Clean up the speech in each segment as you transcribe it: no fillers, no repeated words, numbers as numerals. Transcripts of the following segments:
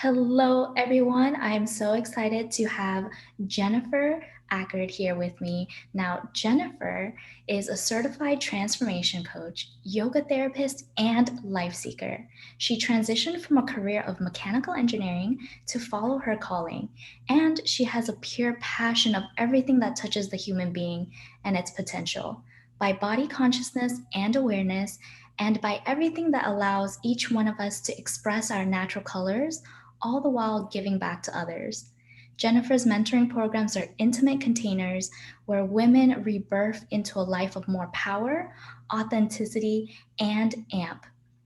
Hello, everyone. I'm so excited to have Jennifer Ackad here with me. Now, Jennifer is a certified transformation coach, yoga therapist, and life seeker. She transitioned from a career of mechanical engineering to follow her calling, and she has a pure passion of everything that touches the human being and its potential. By body consciousness and awareness, and by everything that allows each one of us to express our natural colors, all the while giving back to others. Jennifer's mentoring programs are intimate containers where women rebirth into a life of more power, authenticity, and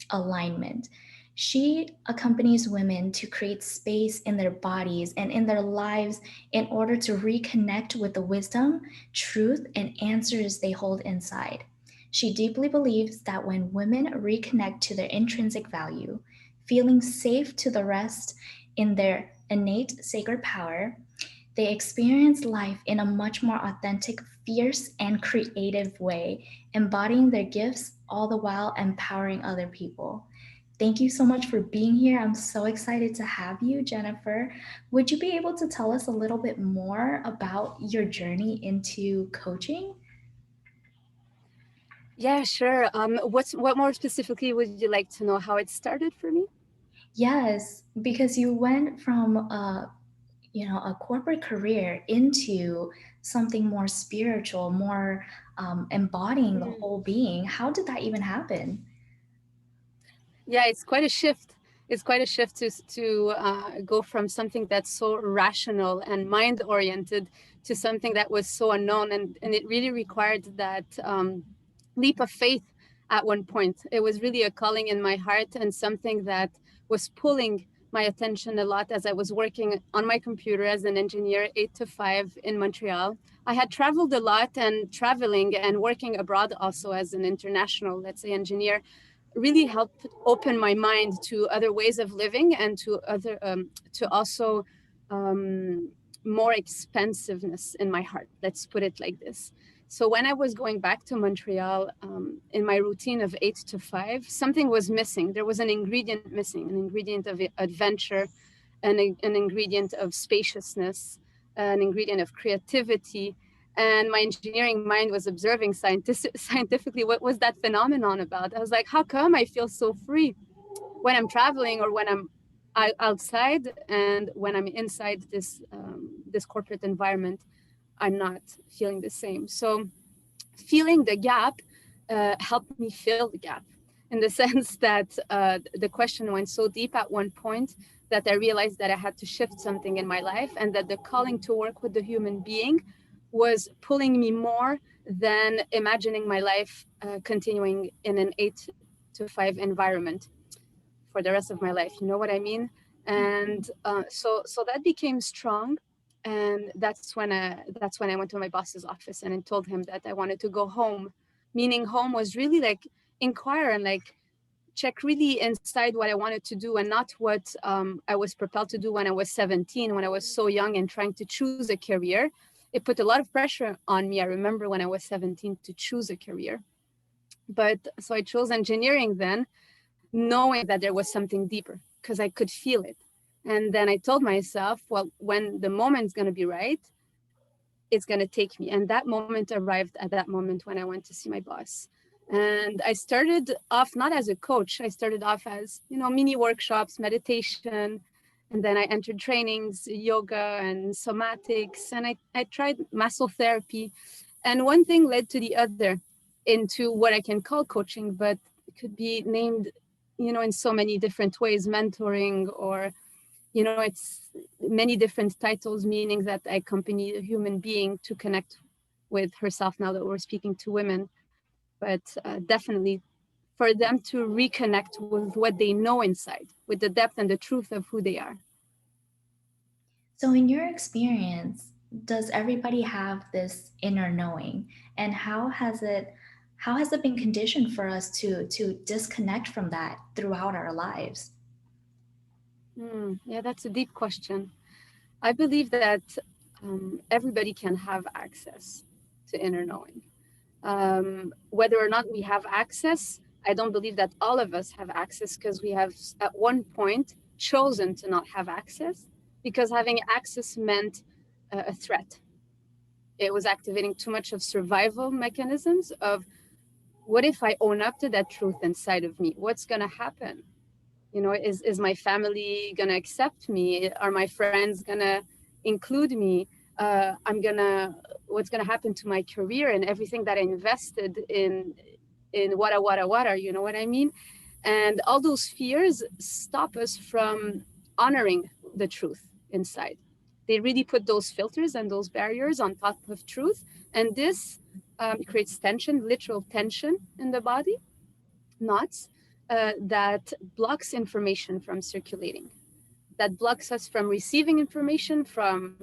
alignment. She accompanies women to create space in their bodies and in their lives in order to reconnect with the wisdom, truth, and answers they hold inside. She deeply believes that when women reconnect to their intrinsic value, feeling safe to the rest in their innate sacred power, they experience life in a much more authentic, fierce, and creative way, embodying their gifts all the while empowering other people. Thank you so much for being here. I'm so excited to have you, Jennifer. Would you be able to tell us a little bit more about your journey into coaching? Yeah, sure. What more specifically would you like to know how it started for me? Yes, because you went from a corporate career into something more spiritual, more embodying the Mm. whole being. How did that even happen? Yeah, it's quite a shift. It's quite a shift to go from something that's so rational and mind oriented to something that was so unknown, and it really required that leap of faith. At one point, it was really a calling in my heart and something that was pulling my attention a lot as I was working on my computer as an engineer, 8 to 5 in Montreal. I had traveled a lot, and traveling and working abroad also as an international, let's say, engineer really helped open my mind to other ways of living and to also um, more expansiveness in my heart. Let's put it like this. So when I was going back to Montreal, in my routine of 8 to 5, something was missing. There was an ingredient missing, an ingredient of adventure, an ingredient of spaciousness, an ingredient of creativity. And my engineering mind was observing scientifically what was that phenomenon about. I was like, how come I feel so free when I'm traveling or when I'm outside, and when I'm inside this corporate environment, I'm not feeling the same. So feeling the gap helped me fill the gap, in the sense that the question went so deep at one point that I realized that I had to shift something in my life, and that the calling to work with the human being was pulling me more than imagining my life continuing in an 8 to 5 environment for the rest of my life. You know what I mean? And so that became strong, and that's when I went to my boss's office and I told him that I wanted to go home. Meaning home was really like inquire and like check really inside what I wanted to do, and not what I was propelled to do when I was 17, when I was so young and trying to choose a career. It put a lot of pressure on me. I remember when I was 17 to choose a career. But so I chose engineering then, knowing that there was something deeper because I could feel it. And then I told myself, well, when the moment's going to be right, it's going to take me. And that moment arrived at that moment when I went to see my boss. And I started off not as a coach. I started off as, mini workshops, meditation. And then I entered trainings, yoga and somatics. And I tried muscle therapy. And one thing led to the other into what I can call coaching, but it could be named, in so many different ways, mentoring, or it's many different titles, meaning that I accompany a human being to connect with herself, now that we're speaking to women. But definitely for them to reconnect with what they know inside, with the depth and the truth of who they are. So, in your experience, does everybody have this inner knowing, and how has it been conditioned for us to disconnect from that throughout our lives? Yeah, that's a deep question. I believe that everybody can have access to inner knowing. Whether or not we have access, I don't believe that all of us have access, because we have, at one point, chosen to not have access, because having access meant a threat. It was activating too much of survival mechanisms of, what if I own up to that truth inside of me? What's going to happen? Is my family going to accept me? Are my friends going to include me? I'm going to, what's going to happen to my career and everything that I invested in wada, you know what I mean? And all those fears stop us from honoring the truth inside. They really put those filters and those barriers on top of truth. And this creates tension, literal tension in the body, knots that blocks information from circulating, that blocks us from receiving information from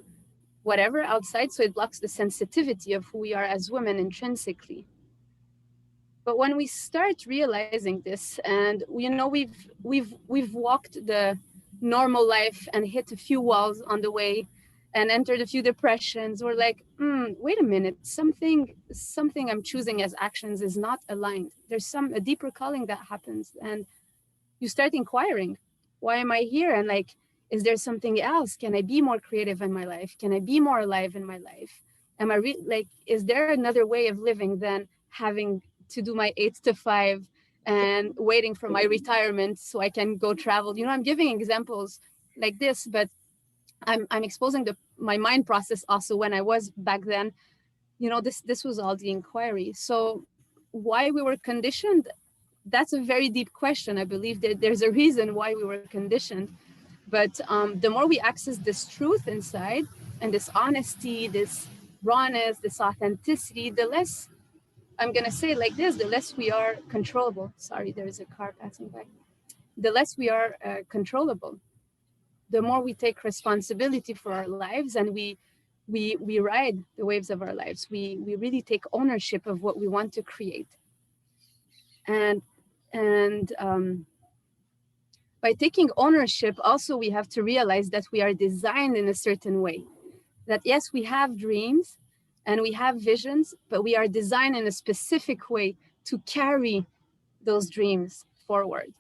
whatever outside. So it blocks the sensitivity of who we are as women intrinsically. But when we start realizing this, and we've walked the normal life and hit a few walls on the way and entered a few depressions, we're like, wait a minute, something I'm choosing as actions is not aligned. There's a deeper calling that happens, and you start inquiring, why am I here? And like, is there something else? Can I be more creative in my life? Can I be more alive in my life? Am I like, is there another way of living than having to do my 8 to 5 and waiting for my retirement so I can go travel? I'm giving examples like this, but I'm exposing my mind process also when I was back then. This was all the inquiry. So why we were conditioned, that's a very deep question. I believe that there's a reason why we were conditioned. But the more we access this truth inside and this honesty, this rawness, this authenticity, the less, I'm going to say it like this, the less we are controllable. Sorry, there's a car passing by. The less we are controllable, the more we take responsibility for our lives, and we ride the waves of our lives. We really take ownership of what we want to create. And by taking ownership, also we have to realize that we are designed in a certain way. That yes, we have dreams and we have visions, but we are designed in a specific way to carry those dreams forward.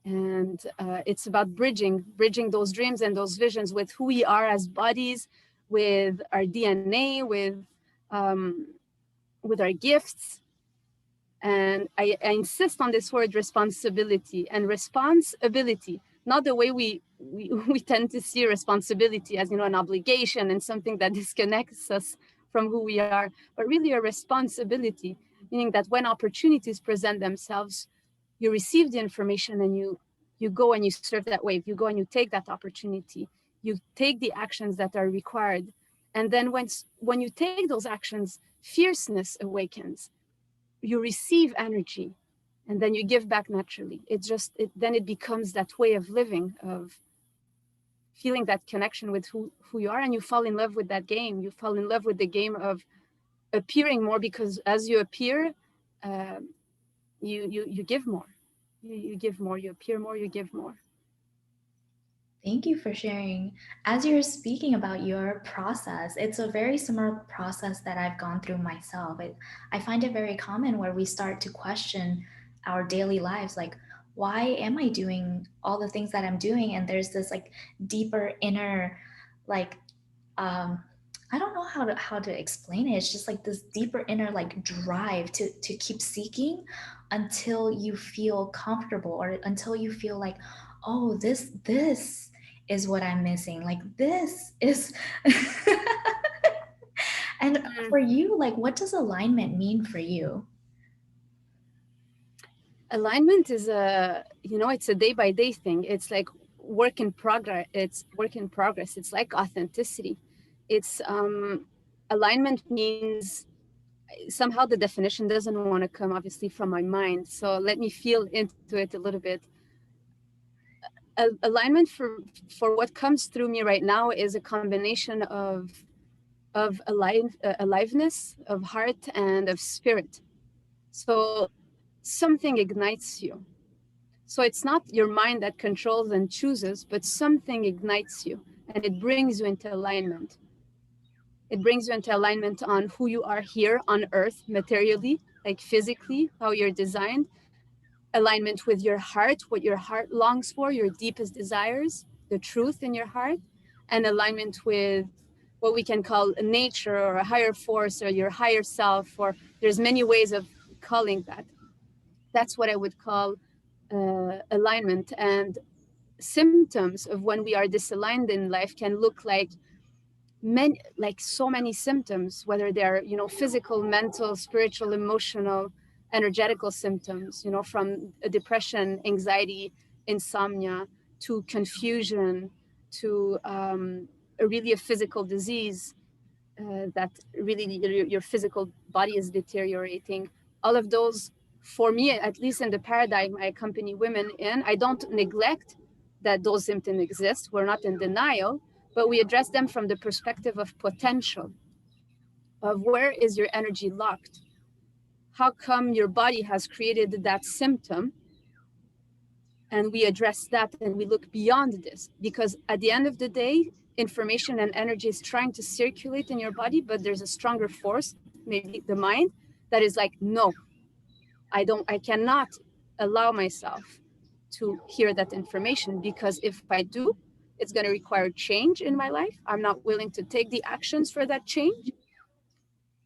And it's about bridging those dreams and those visions with who we are as bodies, with our DNA, um, with our gifts. And I insist on this word responsibility, and responsibility, not the way we tend to see responsibility as, an obligation and something that disconnects us from who we are, but really a responsibility, meaning that when opportunities present themselves, you receive the information and you go and you serve that wave. You go and you take that opportunity. You take the actions that are required. And then when you take those actions, fierceness awakens. You receive energy, and then you give back naturally. Then it becomes that way of living, of feeling that connection with who you are, and you fall in love with that game. You fall in love with the game of appearing more, because as you appear, uh, you give more. You give more, you appear more, you give more. Thank you for sharing. As you're speaking about your process, it's a very similar process that I've gone through myself. I find it very common where we start to question our daily lives, like, why am I doing all the things that I'm doing? And there's this like deeper inner, like, I don't know how to explain it. It's just like this deeper inner like drive to keep seeking until you feel comfortable, or until you feel like, oh, this is what I'm missing. Like this is and for you, like, what does alignment mean for you? Alignment is it's a day by day thing. It's like work in progress. It's like authenticity. It's alignment means, somehow the definition doesn't want to come obviously from my mind, so let me feel into it a little bit. Alignment for what comes through me right now is a combination of aliveness of heart and of spirit. So something ignites you. So it's not your mind that controls and chooses, but something ignites you, and it brings you into alignment. It brings you into alignment on who you are here on earth, materially, like physically, how you're designed. alignment with your heart, what your heart longs for, your deepest desires, the truth in your heart, and alignment with what we can call nature or a higher force or your higher self, or there's many ways of calling that. That's what I would call alignment. And symptoms of when we are disaligned in life can look like so many symptoms, whether they're, physical, mental, spiritual, emotional, energetical symptoms, from depression, anxiety, insomnia, to confusion, to really a physical disease, that really your physical body is deteriorating. All of those, for me, at least in the paradigm I accompany women in, I don't neglect that those symptoms exist. We're not in denial, but we address them from the perspective of potential, of where is your energy locked? How come your body has created that symptom? And we address that and we look beyond this, because at the end of the day, information and energy is trying to circulate in your body, but there's a stronger force, maybe the mind, that is like, no, I cannot allow myself to hear that information, because if I do, it's going to require change in my life. I'm not willing to take the actions for that change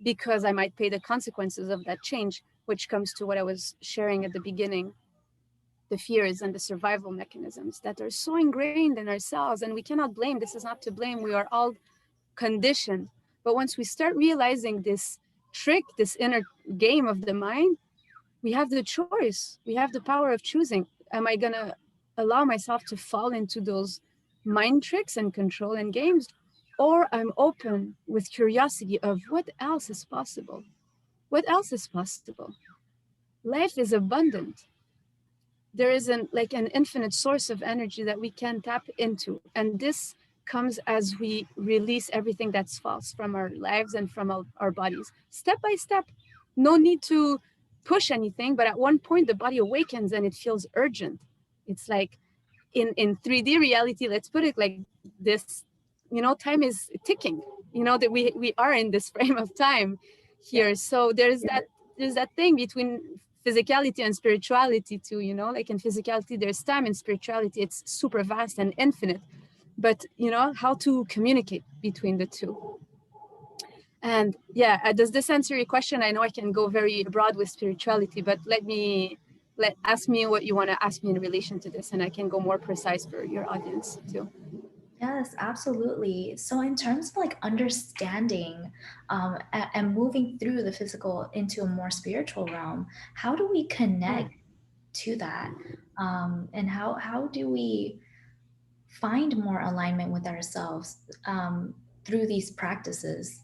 because I might pay the consequences of that change, which comes to what I was sharing at the beginning, the fears and the survival mechanisms that are so ingrained in ourselves. And we cannot blame, this is not to blame, we are all conditioned. But once we start realizing this trick, this inner game of the mind, we have the choice, we have the power of choosing. Am I gonna allow myself to fall into those mind tricks and control and games, or I'm open with curiosity of what else is possible? What else is possible? Life is abundant. There is an infinite source of energy that we can tap into, and this comes as we release everything that's false from our lives and from our bodies, step by step. No need to push anything, but at one point the body awakens and it feels urgent. It's like in 3D reality, let's put it like this, time is ticking, that we are in this frame of time here. Yeah. So there's that thing between physicality and spirituality too, like in physicality there's time, in spirituality it's super vast and infinite, but how to communicate between the two. And yeah, does this answer your question? I know I can go very broad with spirituality, but ask me what you want to ask me in relation to this, and I can go more precise for your audience too. Yes, absolutely. So, in terms of like understanding and moving through the physical into a more spiritual realm, how do we connect to that? And how do we find more alignment with ourselves through these practices?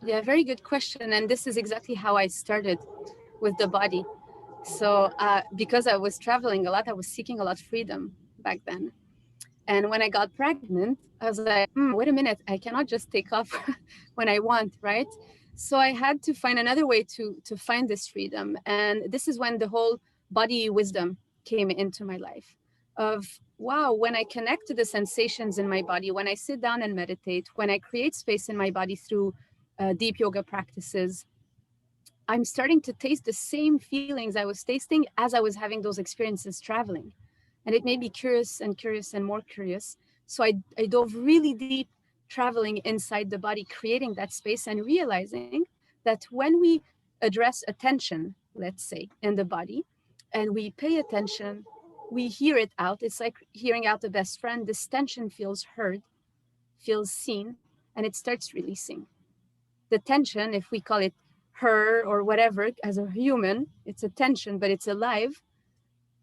Yeah, very good question. And this is exactly how I started with the body. So, because I was traveling a lot, I was seeking a lot of freedom back then. And when I got pregnant, I was like, wait a minute, I cannot just take off when I want, right? So I had to find another way to find this freedom. And this is when the whole body wisdom came into my life of, wow, when I connect to the sensations in my body, when I sit down and meditate, when I create space in my body through deep yoga practices, I'm starting to taste the same feelings I was tasting as I was having those experiences traveling. And it made me curious and curious and more curious. So I dove really deep, traveling inside the body, creating that space and realizing that when we address attention, let's say, in the body, and we pay attention, we hear it out. It's like hearing out a best friend. This tension feels heard, feels seen, and it starts releasing. The tension, if we call it her or whatever, as a human, it's a tension, but it's alive.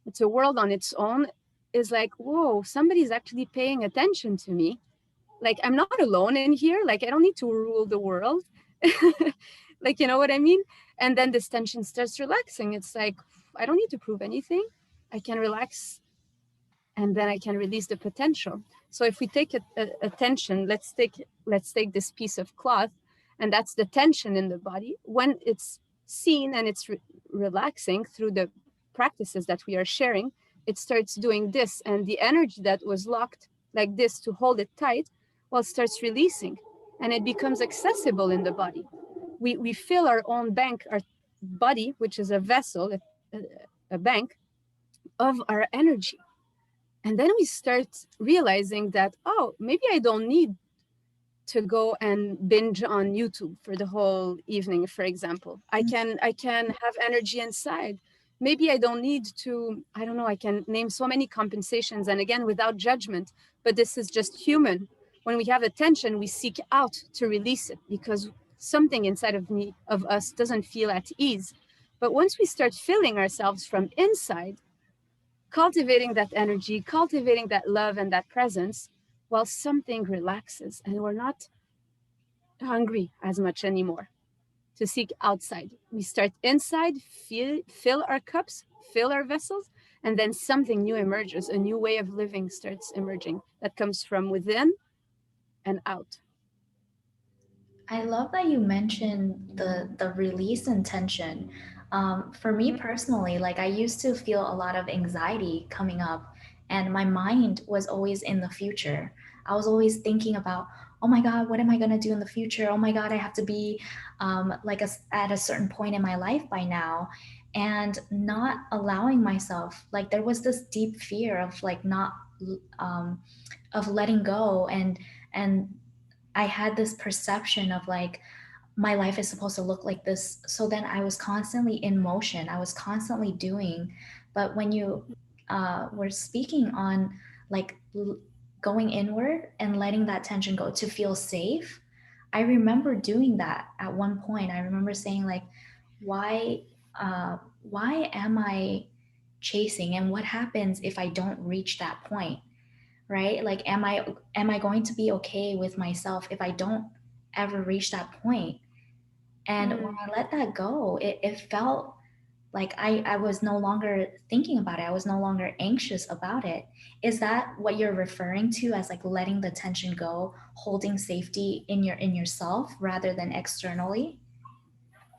It's a world on its own. Is like, whoa, somebody's actually paying attention to me. Like, I'm not alone in here. Like, I don't need to rule the world. Like, you know what I mean? And then this tension starts relaxing. It's like, I don't need to prove anything. I can relax, and then I can release the potential. So if we take a tension, let's take this piece of cloth, and that's the tension in the body. When it's seen and it's relaxing through the practices that we are sharing, it starts doing this, and the energy that was locked like this to hold it tight, well, starts releasing, and it becomes accessible in the body. We fill our own bank, body, which is a vessel, a bank of our energy. And then we start realizing that, oh, maybe I don't need to go and binge on YouTube for the whole evening, for example. I can have energy inside. Maybe I don't need to, I don't know, I can name so many compensations, and again without judgment, but this is just human. When we have attention, we seek out to release it because something inside of us doesn't feel at ease. But once we start filling ourselves from inside, cultivating that energy, cultivating that love and that presence, while something relaxes and we're not hungry as much anymore to seek outside. We start inside, fill our cups, fill our vessels, and then something new emerges. A new way of living starts emerging that comes from within and out. I love that you mentioned the release intention. For me Mhm. personally, like I used to feel a lot of anxiety coming up, and my mind was always in the future. I was always thinking about, oh my God, what am I gonna do in the future? Oh my God, I have to be like at a certain point in my life by now, and not allowing myself. Like there was this deep fear of like not um, of letting go and I had this perception of like my life is supposed to look like this. So then I was constantly in motion. I was constantly doing. But when you were speaking on like going inward and letting that tension go to feel safe, I remember doing that at one point. I remember saying like, why, why am I chasing, and what happens if I don't reach that point? Right, like am I going to be okay with myself if I don't ever reach that point? And when Mm, I let that go, it felt like I was no longer thinking about it. I was no longer anxious about it. Is that what you're referring to as like letting the tension go, holding safety in yourself rather than externally?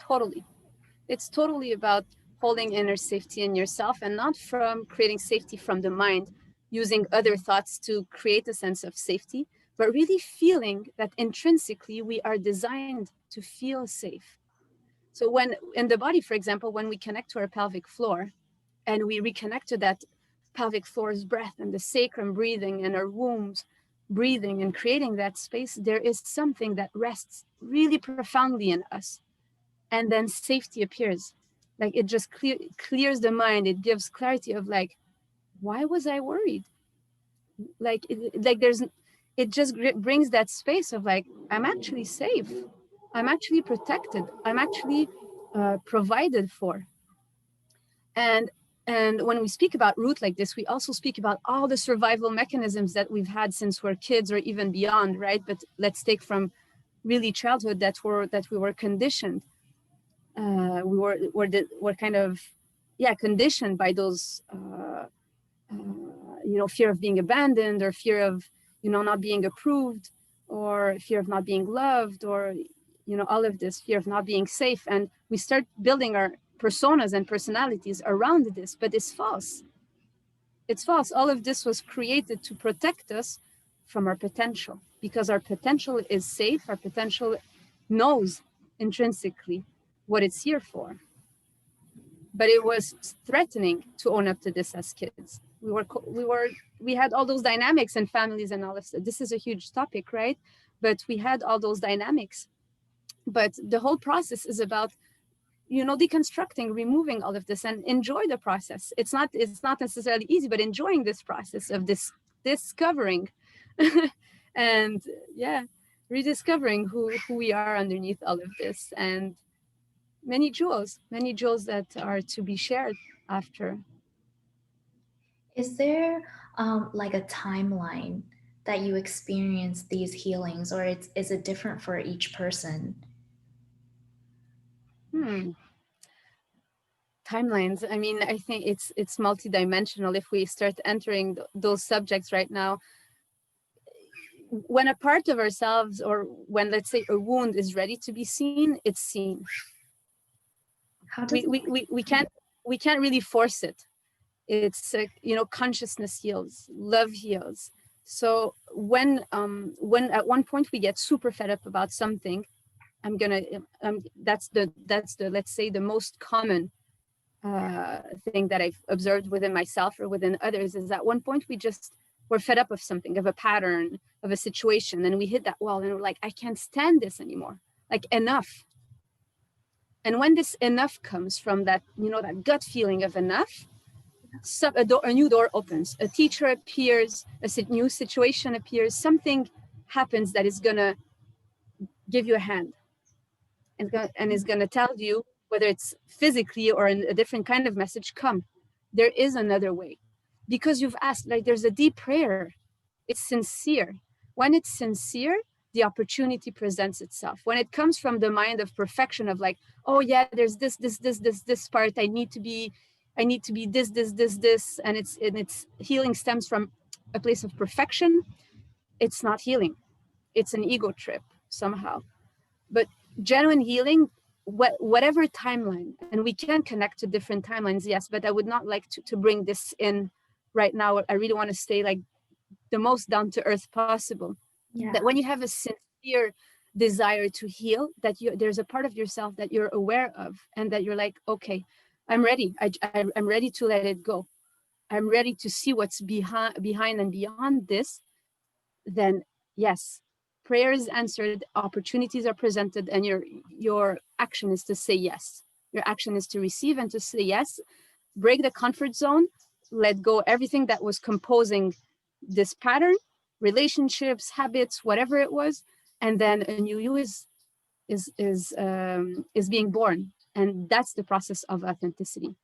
totally. It's totally about holding inner safety in yourself and not from creating safety from the mind, using other thoughts to create a sense of safety, but really feeling that intrinsically we are designed to feel safe. So when in the body, for example, when we connect to our pelvic floor and we reconnect to that pelvic floor's breath and the sacrum breathing and our wombs breathing and creating that space, there is something that rests really profoundly in us. And then safety appears. Like it just clears the mind. It gives clarity of like, why was I worried? Like there's, it just brings that space of like, I'm actually safe. I'm actually protected. I'm actually provided for. And and when we speak about root like this, we also speak about all the survival mechanisms that we've had since we're kids or even beyond, right? But let's take from really childhood that we were conditioned. Were kind of, yeah, conditioned by those fear of being abandoned, or fear of not being approved, or fear of not being loved, or all of this fear of not being safe, and we start building our personas and personalities around this, but it's false. All of this was created to protect us from our potential, because our potential is safe. Our potential knows intrinsically what it's here for. But it was threatening to own up to this as kids. We had all those dynamics and families and all of that. This is a huge topic, right? But we had all those dynamics. But the whole process is about deconstructing, removing all of this, and enjoy the process. It's not necessarily easy, but enjoying this process of this discovering and, yeah, rediscovering who we are underneath all of this, and many jewels that are to be shared after. Is there like a timeline that you experience these healings, or is it different for each person? Hmm. Timelines. I mean, I think it's multidimensional. If we start entering those subjects right now, when a part of ourselves, or when, let's say, a wound is ready to be seen, it's seen. How We does it? we we, we can't we can't really force it. It's consciousness heals, love heals. So when at one point we get super fed up about something, I'm gonna that's the let's say the most common thing that I've observed within myself or within others, is at one point we're fed up of something, of a pattern, of a situation, and we hit that wall and we're like, I can't stand this anymore, like enough. And when this enough comes from that, that gut feeling of enough, a new door opens, a teacher appears, new situation appears, something happens that is gonna give you a hand, and is going to tell you, whether it's physically or in a different kind of message, come, there is another way, because you've asked. Like, there's a deep prayer, it's sincere. When it's sincere, the opportunity presents itself. When it comes from the mind of perfection, of like, oh yeah, there's this part, I need to be this, and it's healing stems from a place of perfection, it's not healing, it's an ego trip somehow. But genuine healing, whatever timeline, and we can connect to different timelines, yes, but I would not like to bring this in right now. I really want to stay like the most down to earth possible. Yeah. That when you have a sincere desire to heal, that there's a part of yourself that you're aware of, and that you're like, okay, I'm ready. I'm ready to let it go. I'm ready to see what's behind and beyond this. Then yes, prayer is answered, opportunities are presented, and your action is to say yes. Your action is to receive and to say yes. Break the comfort zone, let go everything that was composing this pattern, relationships, habits, whatever it was, and then a new you is being born, and that's the process of authenticity.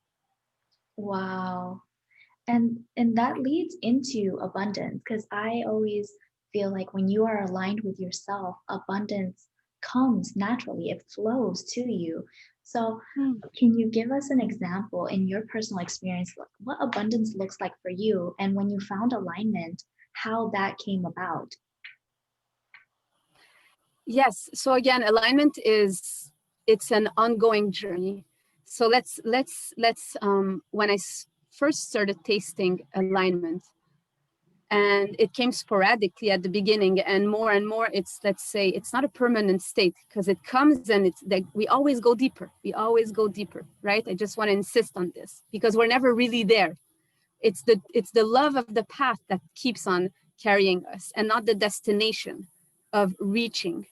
Wow. And that leads into abundance, because I always feel like when you are aligned with yourself, abundance comes naturally, it flows to you. So can you give us an example in your personal experience, like what abundance looks like for you, and when you found alignment, how that came about? Yes. So again, alignment it's an ongoing journey. So let's when I first started tasting alignment, and it came sporadically at the beginning, and more, it's, let's say, it's not a permanent state, because it comes and it's like we always go deeper. We always go deeper, right? I just want to insist on this, because we're never really there. It's the love of the path that keeps on carrying us, and not the destination of reaching,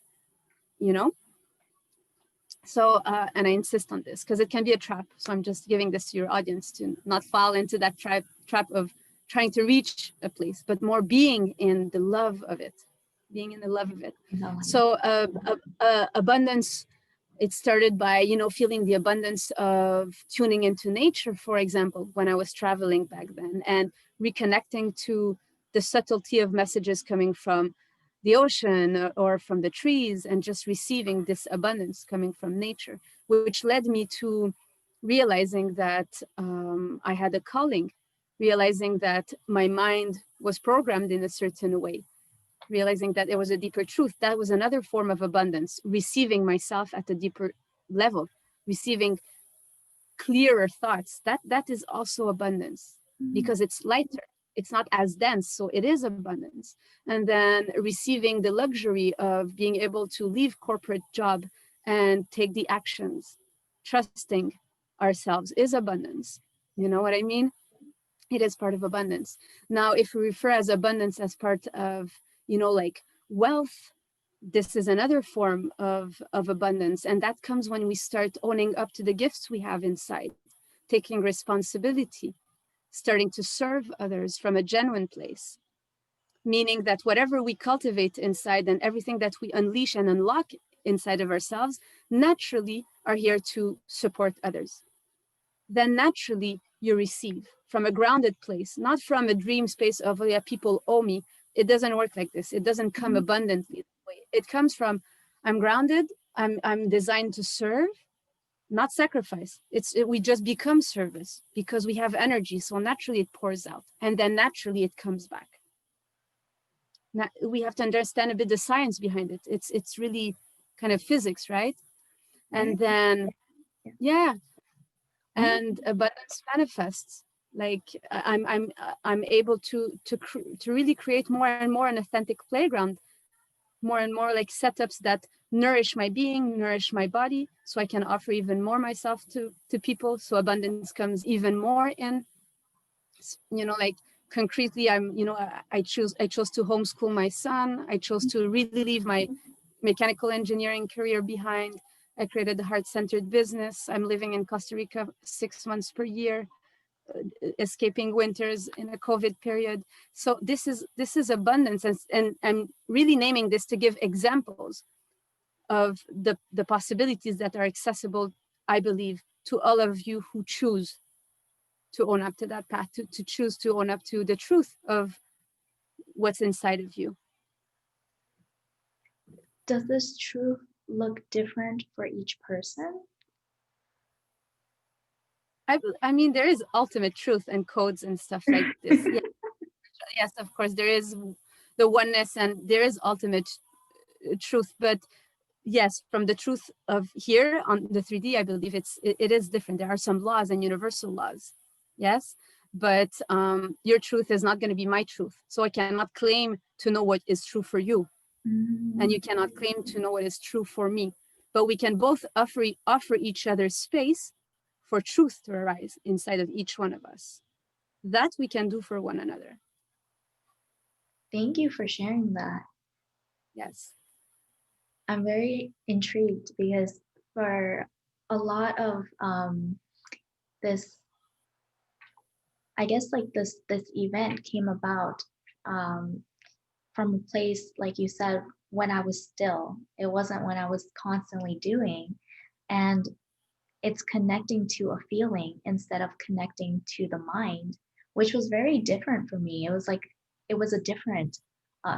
you know. So and I insist on this because it can be a trap, so I'm just giving this to your audience to not fall into that trap of trying to reach a place, but more being in the love of it, being in the love of it. No. So abundance, it started by, feeling the abundance of tuning into nature, for example, when I was traveling back then, and reconnecting to the subtlety of messages coming from the ocean or from the trees, and just receiving this abundance coming from nature, which led me to realizing that I had a calling, realizing that my mind was programmed in a certain way, realizing that there was a deeper truth. That was another form of abundance, receiving myself at a deeper level, receiving clearer thoughts. That is also abundance, because it's lighter, it's not as dense, so it is abundance. And then receiving the luxury of being able to leave corporate job and take the actions, trusting ourselves, is abundance. You know what I mean? It is part of abundance. Now, if we refer as abundance as part of, like wealth, this is another form of abundance. And that comes when we start owning up to the gifts we have inside, taking responsibility, starting to serve others from a genuine place, meaning that whatever we cultivate inside and everything that we unleash and unlock inside of ourselves naturally are here to support others. Then naturally you receive from a grounded place, not from a dream space of, oh yeah, people owe me. It doesn't work like this. It doesn't come abundantly that way. It comes from, I'm grounded, I'm designed to serve, not sacrifice. We just become service because we have energy. So naturally it pours out, and then naturally it comes back. Now, we have to understand a bit the science behind it. It's really kind of physics, right? And then, yeah, and abundance manifests. Like I'm able to really create more and more an authentic playground more and more like setups that nourish my being, nourish my body, so I can offer even more myself to people. So abundance comes even more in, like concretely, I chose to homeschool my son. I chose to really leave my mechanical engineering career behind. I created a heart-centered business. I'm living in Costa Rica 6 months per year, escaping winters in a COVID period. So this is abundance, and I'm really naming this to give examples of the possibilities that are accessible, I believe, to all of you who choose to own up to that path, to choose to own up to the truth of what's inside of you. Does this truth look different for each person? I mean, there is ultimate truth and codes and stuff like this. Yeah, yes, of course, there is the oneness and there is ultimate truth. But yes, from the truth of here on the 3D, I believe it is different. There are some laws and universal laws. Yes, but your truth is not going to be my truth. So I cannot claim to know what is true for you, and you cannot claim to know what is true for me. But we can both offer each other space for truth to arise inside of each one of us. That we can do for one another. Thank you for sharing that. Yes. I'm very intrigued because for a lot of this, I guess like this event came about um, from a place, like you said, when I was still. It wasn't when I was constantly doing. And it's connecting to a feeling instead of connecting to the mind, which was very different for me. It was like it was a different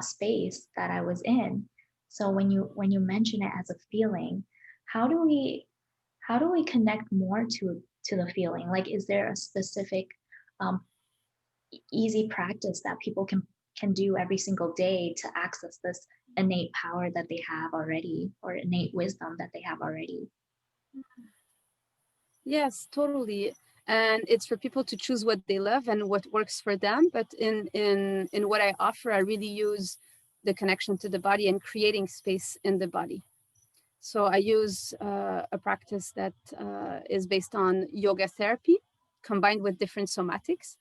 space that I was in. So when you mention it as a feeling, how do we how do we connect more to the feeling? Like, is there a specific um, easy practice that people can do every single day to access this innate power that they have already, or innate wisdom that they have already? Yes, totally. And it's for people to choose what they love and what works for them. But in what I offer, I really use the connection to the body and creating space in the body. So I use a practice that is based on yoga therapy combined with different somatics.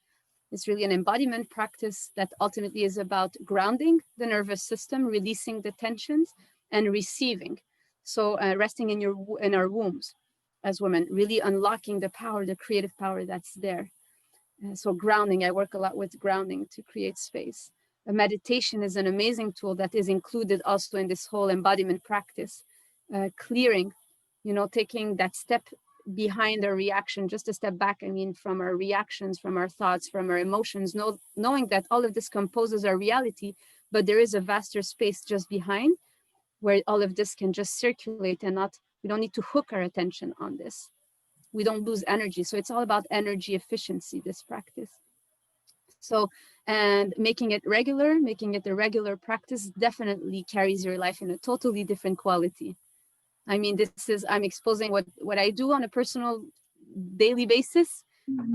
It's really an embodiment practice that ultimately is about grounding the nervous system, releasing the tensions, and receiving. So resting in our wombs as women, really unlocking the power, the creative power that's there. So grounding, I work a lot with grounding to create space. Meditation is an amazing tool that is included also in this whole embodiment practice. Clearing, taking that step behind our reaction, just a step back, I mean, from our reactions, from our thoughts, from our emotions, knowing that all of this composes our reality, but there is a vaster space just behind where all of this can just circulate and we don't need to hook our attention on this. We don't lose energy. So it's all about energy efficiency, this practice. So, and making it a regular practice definitely carries your life in a totally different quality. I mean, I'm exposing what I do on a personal daily basis.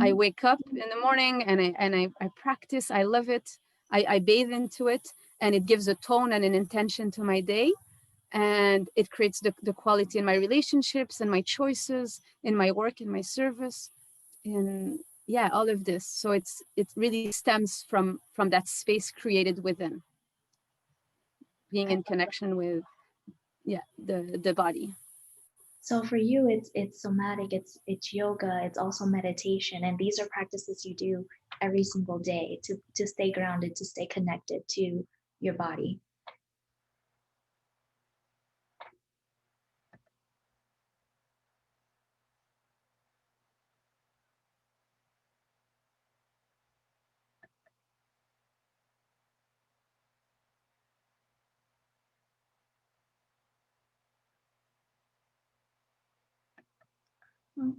I wake up in the morning and I practice. I love it. I bathe into it, and it gives a tone and an intention to my day. And it creates the quality in my relationships and my choices, in my work, in my service, in yeah, all of this. So it really stems from that space created within, being in connection with the body. So for you, it's somatic, it's yoga, it's also meditation, and these are practices you do every single day to stay grounded, to stay connected to your body. Mm.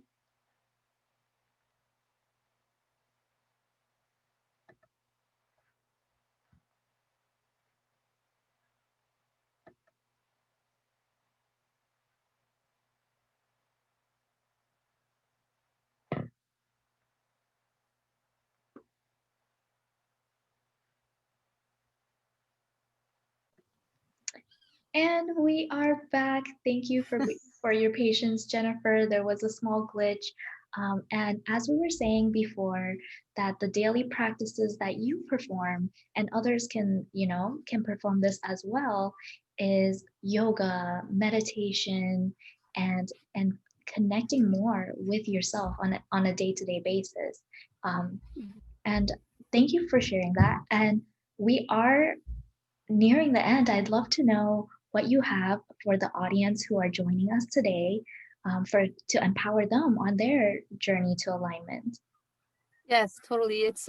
And we are back. Thank you for your patience, Jennifer. There was a small glitch. And as we were saying before, that the daily practices that you perform and others can, can perform this as well, is yoga, meditation, and connecting more with yourself on a day-to-day basis. Um, and thank you for sharing that. And we are nearing the end. I'd love to know what you have for the audience who are joining us today, for to empower them on their journey to alignment. Yes, totally. It's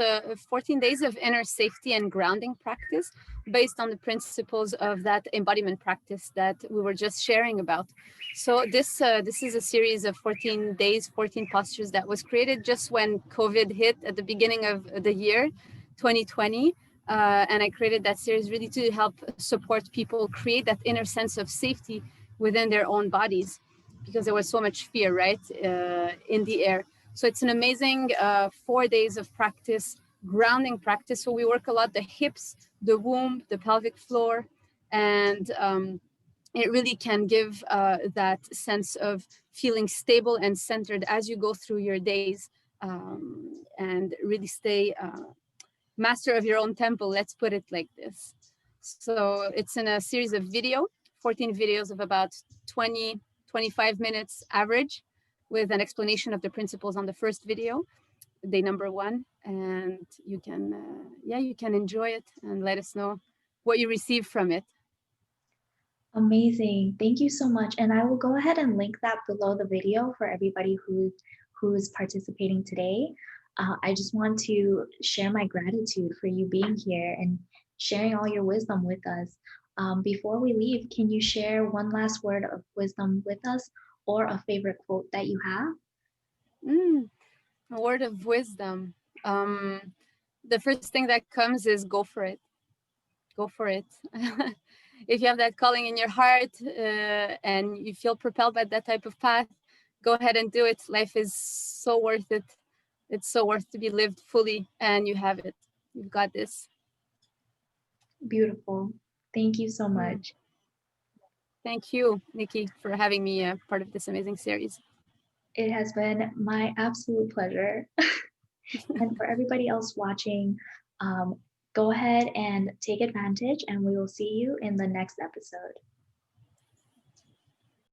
14 days of inner safety and grounding practice based on the principles of that embodiment practice that we were just sharing about. So this is a series of 14 days, 14 postures that was created just when COVID hit at the beginning of the year, 2020. And I created that series really to help support people create that inner sense of safety within their own bodies, because there was so much fear, right, in the air. So it's an amazing 4 days of practice, grounding practice. So we work a lot the hips, the womb, the pelvic floor, and it really can give that sense of feeling stable and centered as you go through your days, and really stay master of your own temple. Let's put it like this. So it's in a series of 14 videos of about 20, 25 minutes average, with an explanation of the principles on the first video, day number one. And you can, you can enjoy it and let us know what you receive from it. Amazing. Thank you so much. And I will go ahead and link that below the video for everybody who's participating today. I just want to share my gratitude for you being here and sharing all your wisdom with us. Before we leave, can you share one last word of wisdom with us or a favorite quote that you have? Mm, a word of wisdom. Um, the first thing that comes is go for it. Go for it. If you have that calling in your heart, and you feel propelled by that type of path, go ahead and do it. Life is so worth it. It's so worth to be lived fully, and you have it. You've got this. Beautiful. Thank you so Mm. much. Thank you, Nikki, for having me part of this amazing series. It has been my absolute pleasure. And for everybody else watching, go ahead and take advantage, and we will see you in the next episode.